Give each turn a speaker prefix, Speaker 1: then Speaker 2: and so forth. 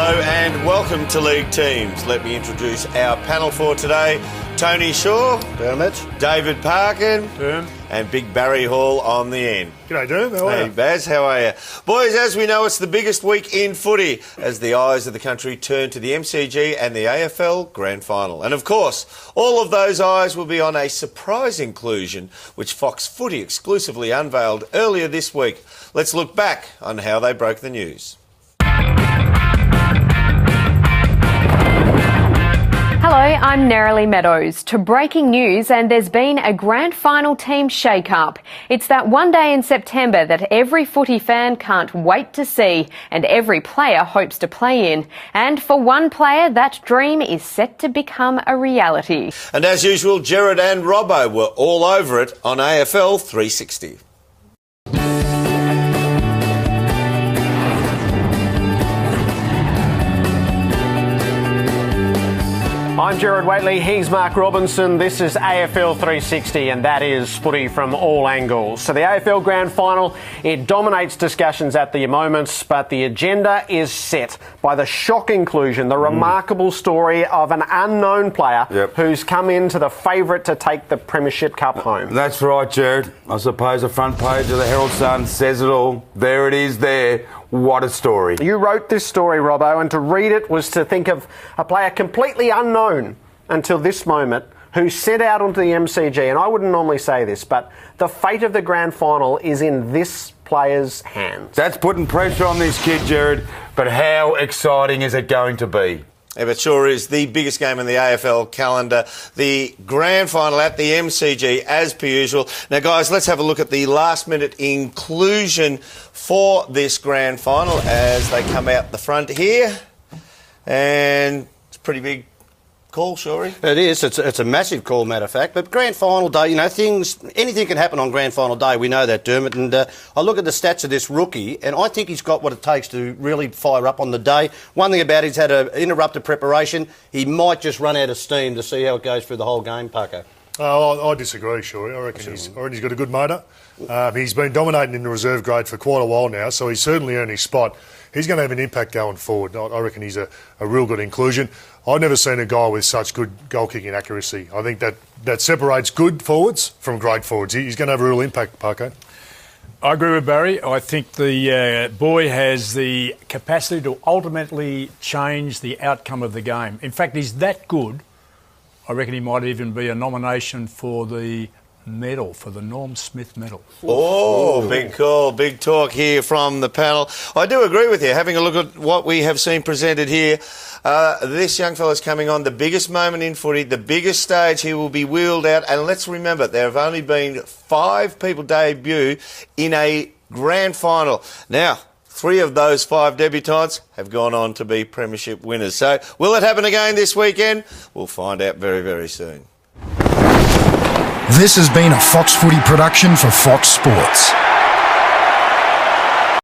Speaker 1: Hello and welcome to League Teams. Let me introduce our panel for today. Tony Shaw,
Speaker 2: Dermot,
Speaker 1: David Parkin,
Speaker 3: Derm,
Speaker 1: and Big Barry Hall on the end.
Speaker 3: G'day, Derm. How are you?
Speaker 1: Hey, Baz, how are you? Boys, as we know, it's the biggest week in footy as the eyes of the country turn to the MCG and the AFL Grand Final. And of course, all of those eyes will be on a surprise inclusion which Fox Footy exclusively unveiled earlier this week. Let's look back on how they broke the news.
Speaker 4: Hello, I'm Nerily Meadows. To breaking news, and there's been a grand final team shake-up. It's that one day in September that every footy fan can't wait to see, and every player hopes to play in. And for one player, that dream is set to become a reality.
Speaker 1: And as usual, Gerard and Robbo were all over it on AFL 360.
Speaker 2: I'm Gerard Whateley, he's Mark Robinson, this is AFL 360 and that is footy from all angles. So the AFL Grand Final, it dominates discussions at the moment, but the agenda is set by the shock inclusion, the remarkable story of an unknown player who's come into the favourite to take the Premiership Cup home.
Speaker 5: That's right, Gerard. I suppose the front page of the Herald Sun says it all. There it is there. What a story.
Speaker 2: You wrote this story, Robbo, and to read it was to think of a player completely unknown until this moment who set out onto the MCG. And I wouldn't normally say this, but the fate of the grand final is in this player's hands.
Speaker 5: That's putting pressure on this kid, Gerard, but how exciting is it going to be?
Speaker 1: Yeah, it sure is the biggest game in the AFL calendar, the grand final at the MCG as per usual. Now, guys, let's have a look at the last-minute inclusion for this grand final as they come out the front here. And it's a pretty big call, Shorey.
Speaker 6: It is. It's a massive call, matter of fact. But grand final day, you know, anything can happen on grand final day. We know that, Dermot. And I look at the stats of this rookie, and I think he's got what it takes to really fire up on the day. One thing about it, he's had an interrupted preparation. He might just run out of steam to see how it goes through the whole game, Paco.
Speaker 3: I disagree, Shorey. I reckon he's got a good motor. He's been dominating in the reserve grade for quite a while now, so he's certainly earned his spot. He's going to have an impact going forward. I reckon he's a real good inclusion. I've never seen a guy with such good goal-kicking accuracy. I think that separates good forwards from great forwards. He's going to have a real impact, Parko.
Speaker 7: I agree with Barry. I think the boy has the capacity to ultimately change the outcome of the game. In fact, he's that good, I reckon he might even be a nomination for the medal, for the Norm Smith medal.
Speaker 1: Oh, big call, big talk here from the panel. I do agree with you. Having a look at what we have seen presented here, this young fella's coming on the biggest moment in footy, the biggest stage he will be wheeled out. And let's remember, there have only been 5 people debut in a grand final. Now, 3 of those 5 debutants have gone on to be premiership winners. So will it happen again this weekend? We'll find out very, very soon.
Speaker 8: This has been a Fox Footy production for Fox Sports.